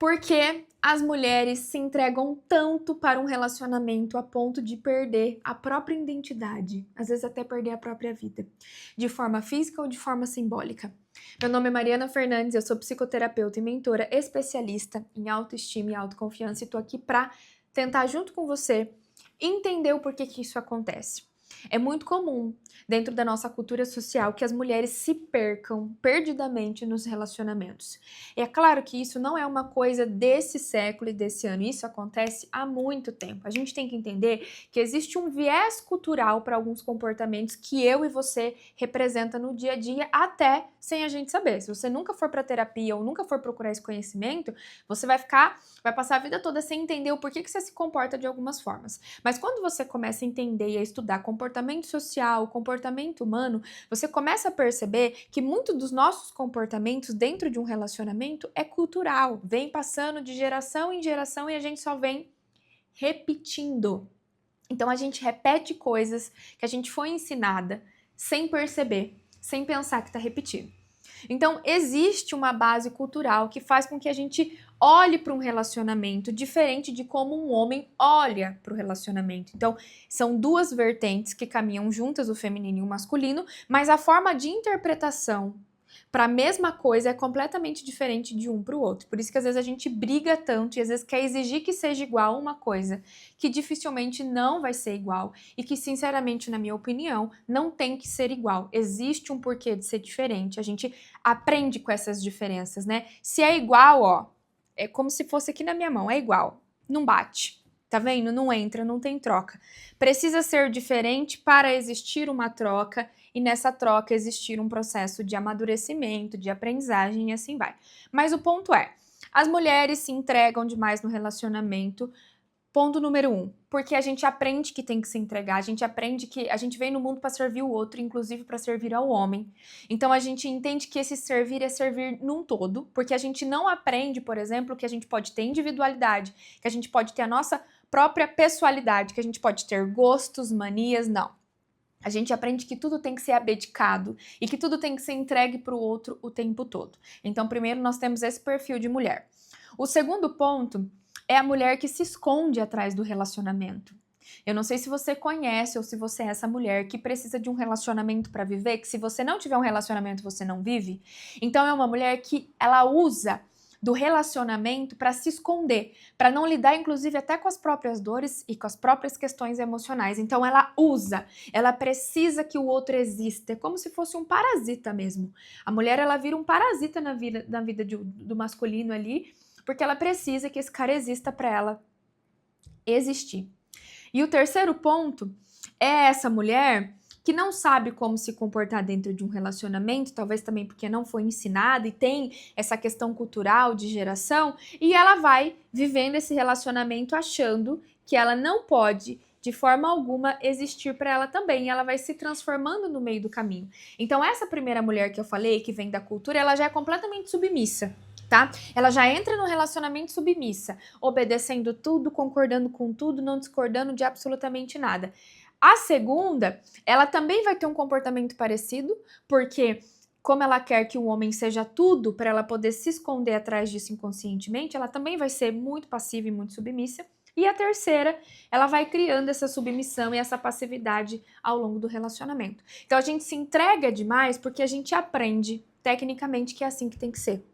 Porque as mulheres se entregam tanto para um relacionamento a ponto de perder a própria identidade, às vezes até perder a própria vida, de forma física ou de forma simbólica. Meu nome é Mariana Fernandes, eu sou psicoterapeuta e mentora especialista em autoestima e autoconfiança e tô aqui para tentar, junto com você, entender o porquê que isso acontece. É muito comum dentro da nossa cultura social que as mulheres se percam perdidamente nos relacionamentos. E é claro que isso não é uma coisa desse século e desse ano, isso acontece há muito tempo. A gente tem que entender que existe um viés cultural para alguns comportamentos que eu e você representa no dia a dia, até sem a gente saber. Se você nunca for para terapia ou nunca for procurar esse conhecimento, você vai passar a vida toda sem entender o porquê que você se comporta de algumas formas. Mas quando você começa a entender e a estudar comportamento social, comportamento humano, você começa a perceber que muito dos nossos comportamentos dentro de um relacionamento é cultural, vem passando de geração em geração e a gente só vem repetindo. Então a gente repete coisas que a gente foi ensinada sem perceber, sem pensar que está repetindo. Então, existe uma base cultural que faz com que a gente olhe para um relacionamento diferente de como um homem olha para o relacionamento. Então, são duas vertentes que caminham juntas, o feminino e o masculino, mas a forma de interpretação para a mesma coisa é completamente diferente de um para o outro. Por isso que às vezes a gente briga tanto e às vezes quer exigir que seja igual uma coisa que dificilmente não vai ser igual e que, sinceramente, na minha opinião, não tem que ser igual. Existe um porquê de ser diferente. A gente aprende com essas diferenças, né? Se é igual, ó, é como se fosse aqui na minha mão, é igual, não bate. Tá vendo? Não entra, não tem troca. Precisa ser diferente para existir uma troca e nessa troca existir um processo de amadurecimento, de aprendizagem e assim vai. Mas o ponto é, as mulheres se entregam demais no relacionamento. Ponto número 1, porque a gente aprende que tem que se entregar, a gente aprende que a gente vem no mundo para servir o outro, inclusive para servir ao homem. Então a gente entende que esse servir é servir num todo, porque a gente não aprende, por exemplo, que a gente pode ter individualidade, que a gente pode ter a nossa própria pessoalidade, que a gente pode ter gostos, manias, não. A gente aprende que tudo tem que ser abdicado e que tudo tem que ser entregue para o outro o tempo todo. Então, primeiro nós temos esse perfil de mulher. O segundo ponto é a mulher que se esconde atrás do relacionamento. Eu não sei se você conhece ou se você é essa mulher que precisa de um relacionamento para viver, que se você não tiver um relacionamento você não vive. Então é uma mulher que ela usa do relacionamento para se esconder, para não lidar inclusive até com as próprias dores e com as próprias questões emocionais. Então ela usa, ela precisa que o outro exista, é como se fosse um parasita mesmo. A mulher ela vira um parasita na vida do masculino ali, porque ela precisa que esse cara exista para ela existir. E o terceiro ponto é essa mulher que não sabe como se comportar dentro de um relacionamento, talvez também porque não foi ensinada e tem essa questão cultural de geração, e ela vai vivendo esse relacionamento achando que ela não pode de forma alguma existir para ela também, e ela vai se transformando no meio do caminho. Então essa primeira mulher que eu falei, que vem da cultura, ela já é completamente submissa. Tá? Ela já entra no relacionamento submissa, obedecendo tudo, concordando com tudo, não discordando de absolutamente nada. A segunda, ela também vai ter um comportamento parecido, porque como ela quer que o homem seja tudo para ela poder se esconder atrás disso inconscientemente, ela também vai ser muito passiva e muito submissa. E a terceira, ela vai criando essa submissão e essa passividade ao longo do relacionamento. Então a gente se entrega demais porque a gente aprende tecnicamente que é assim que tem que ser.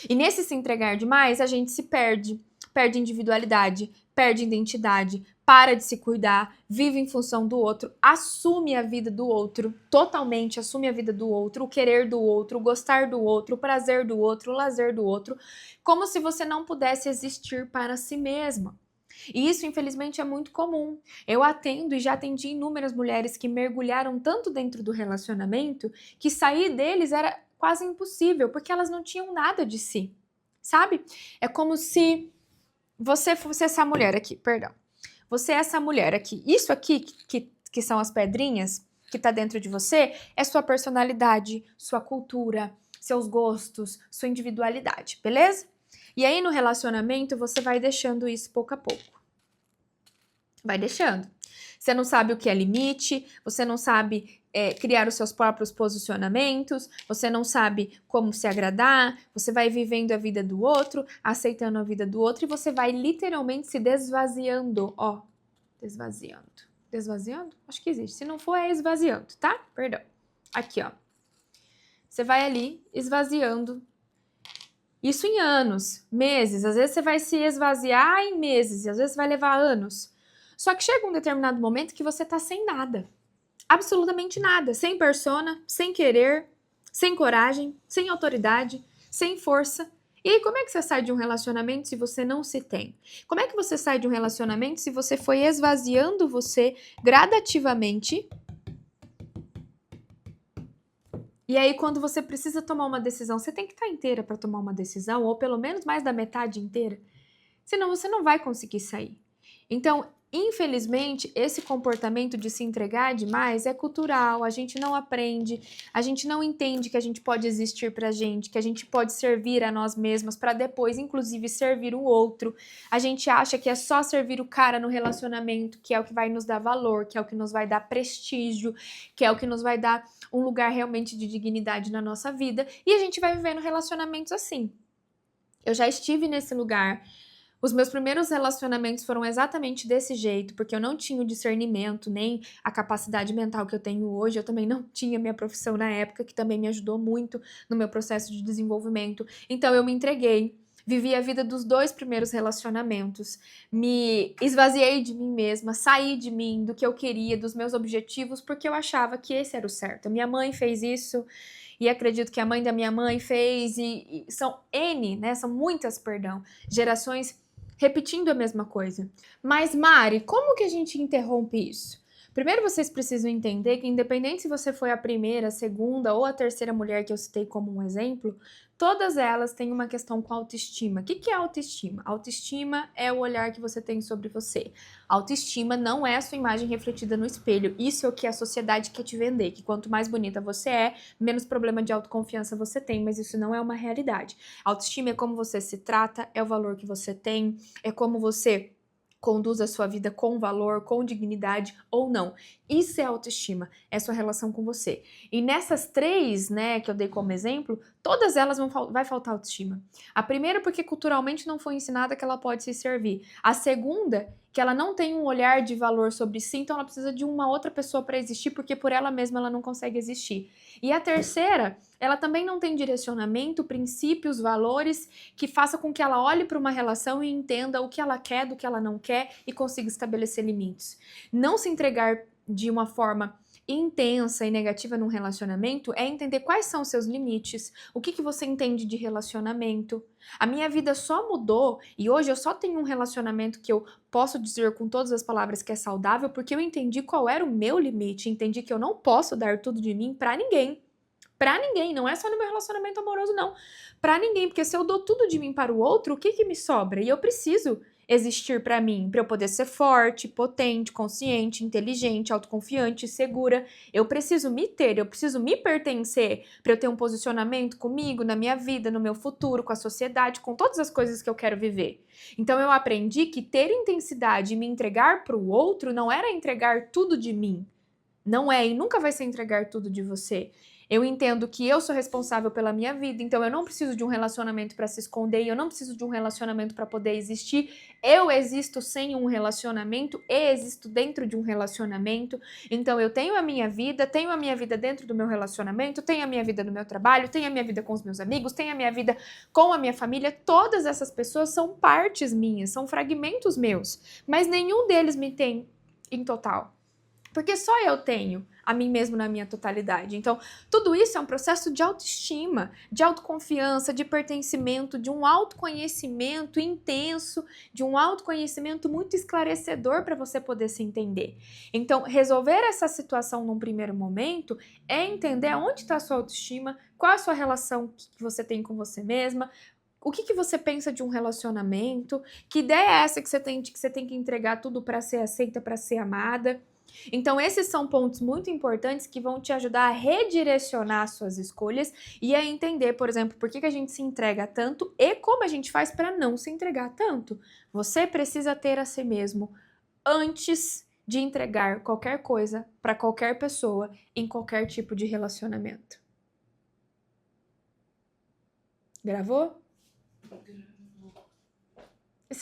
E nesse se entregar demais, a gente se perde, perde individualidade, perde identidade, para de se cuidar, vive em função do outro, assume a vida do outro, totalmente assume a vida do outro, o querer do outro, o gostar do outro, o prazer do outro, o lazer do outro, como se você não pudesse existir para si mesma. E isso, infelizmente, é muito comum. Eu atendo e já atendi inúmeras mulheres que mergulharam tanto dentro do relacionamento que sair deles era quase impossível, porque elas não tinham nada de si, sabe? É como se você fosse essa mulher aqui, perdão. Você é essa mulher aqui. Isso aqui, que são as pedrinhas que tá dentro de você, é sua personalidade, sua cultura, seus gostos, sua individualidade, beleza? E aí no relacionamento você vai deixando isso pouco a pouco. Vai deixando. Você não sabe o que é limite, você não sabe criar os seus próprios posicionamentos, você não sabe como se agradar, você vai vivendo a vida do outro, aceitando a vida do outro e você vai literalmente se desvaziando, ó, desvaziando. Desvaziando? Acho que existe. Se não for, é esvaziando, tá? Perdão. Aqui, ó. Você vai ali esvaziando. Isso em anos, meses. Às vezes você vai se esvaziar em meses e às vezes vai levar anos. Só que chega um determinado momento que você tá sem nada. Absolutamente nada. Sem persona, sem querer, sem coragem, sem autoridade, sem força. E aí, como é que você sai de um relacionamento se você não se tem? Como é que você sai de um relacionamento se você foi esvaziando você gradativamente? E aí, quando você precisa tomar uma decisão, você tem que estar inteira para tomar uma decisão, ou pelo menos mais da metade inteira. Senão você não vai conseguir sair. Então, infelizmente, esse comportamento de se entregar demais é cultural, a gente não aprende, a gente não entende que a gente pode existir pra gente, que a gente pode servir a nós mesmas para depois, inclusive, servir o outro. A gente acha que é só servir o cara no relacionamento, que é o que vai nos dar valor, que é o que nos vai dar prestígio, que é o que nos vai dar um lugar realmente de dignidade na nossa vida, e a gente vai vivendo relacionamentos assim. Eu já estive nesse lugar. Os meus primeiros relacionamentos foram exatamente desse jeito, porque eu não tinha o discernimento, nem a capacidade mental que eu tenho hoje. Eu também não tinha minha profissão na época, que também me ajudou muito no meu processo de desenvolvimento. Então eu me entreguei, vivi a vida dos 2 primeiros relacionamentos, me esvaziei de mim mesma, saí de mim, do que eu queria, dos meus objetivos, porque eu achava que esse era o certo. A minha mãe fez isso, e acredito que a mãe da minha mãe fez, e são N, né? São muitas, perdão, gerações repetindo a mesma coisa. Mas, Mari, como que a gente interrompe isso? Primeiro, vocês precisam entender que, independente se você foi a primeira, a segunda ou a terceira mulher que eu citei como um exemplo, todas elas têm uma questão com autoestima. O que é autoestima? Autoestima é o olhar que você tem sobre você. Autoestima não é a sua imagem refletida no espelho. Isso é o que a sociedade quer te vender, que quanto mais bonita você é, menos problema de autoconfiança você tem, mas isso não é uma realidade. Autoestima é como você se trata, é o valor que você tem, é como você conduz a sua vida com valor, com dignidade ou não. Isso é autoestima, é sua relação com você. E nessas 3, né, que eu dei como exemplo, todas elas vai faltar autoestima. A primeira porque culturalmente não foi ensinada que ela pode se servir. A segunda, que ela não tem um olhar de valor sobre si, então ela precisa de uma outra pessoa para existir, porque por ela mesma ela não consegue existir. E a terceira, ela também não tem direcionamento, princípios, valores que faça com que ela olhe para uma relação e entenda o que ela quer, do que ela não quer e consiga estabelecer limites. Não se entregar de uma forma intensa e negativa num relacionamento é entender quais são os seus limites, o que você entende de relacionamento. A minha vida só mudou e hoje eu só tenho um relacionamento que eu posso dizer com todas as palavras que é saudável porque eu entendi qual era o meu limite, entendi que eu não posso dar tudo de mim pra ninguém. Pra ninguém, não é só no meu relacionamento amoroso, não. Pra ninguém, porque se eu dou tudo de mim para o outro, o que me sobra? E eu preciso existir pra mim, pra eu poder ser forte, potente, consciente, inteligente, autoconfiante, segura. Eu preciso me ter, eu preciso me pertencer pra eu ter um posicionamento comigo, na minha vida, no meu futuro, com a sociedade, com todas as coisas que eu quero viver. Então eu aprendi que ter intensidade e me entregar pro outro não era entregar tudo de mim. Não é e nunca vai ser entregar tudo de você. Eu entendo que eu sou responsável pela minha vida, então eu não preciso de um relacionamento para se esconder, eu não preciso de um relacionamento para poder existir. Eu existo sem um relacionamento e existo dentro de um relacionamento. Então eu tenho a minha vida dentro do meu relacionamento, tenho a minha vida no meu trabalho, tenho a minha vida com os meus amigos, tenho a minha vida com a minha família. Todas essas pessoas são partes minhas, são fragmentos meus, mas nenhum deles me tem em total. Porque só eu tenho a mim mesmo na minha totalidade. Então, tudo isso é um processo de autoestima, de autoconfiança, de pertencimento, de um autoconhecimento intenso, de um autoconhecimento muito esclarecedor para você poder se entender. Então, resolver essa situação num primeiro momento é entender onde está a sua autoestima, qual a sua relação que você tem com você mesma, o que você pensa de um relacionamento, que ideia é essa que você tem de que você tem que entregar tudo para ser aceita, para ser amada. Então, esses são pontos muito importantes que vão te ajudar a redirecionar suas escolhas e a entender, por exemplo, por que a gente se entrega tanto e como a gente faz para não se entregar tanto. Você precisa ter a si mesmo antes de entregar qualquer coisa para qualquer pessoa em qualquer tipo de relacionamento. Gravou?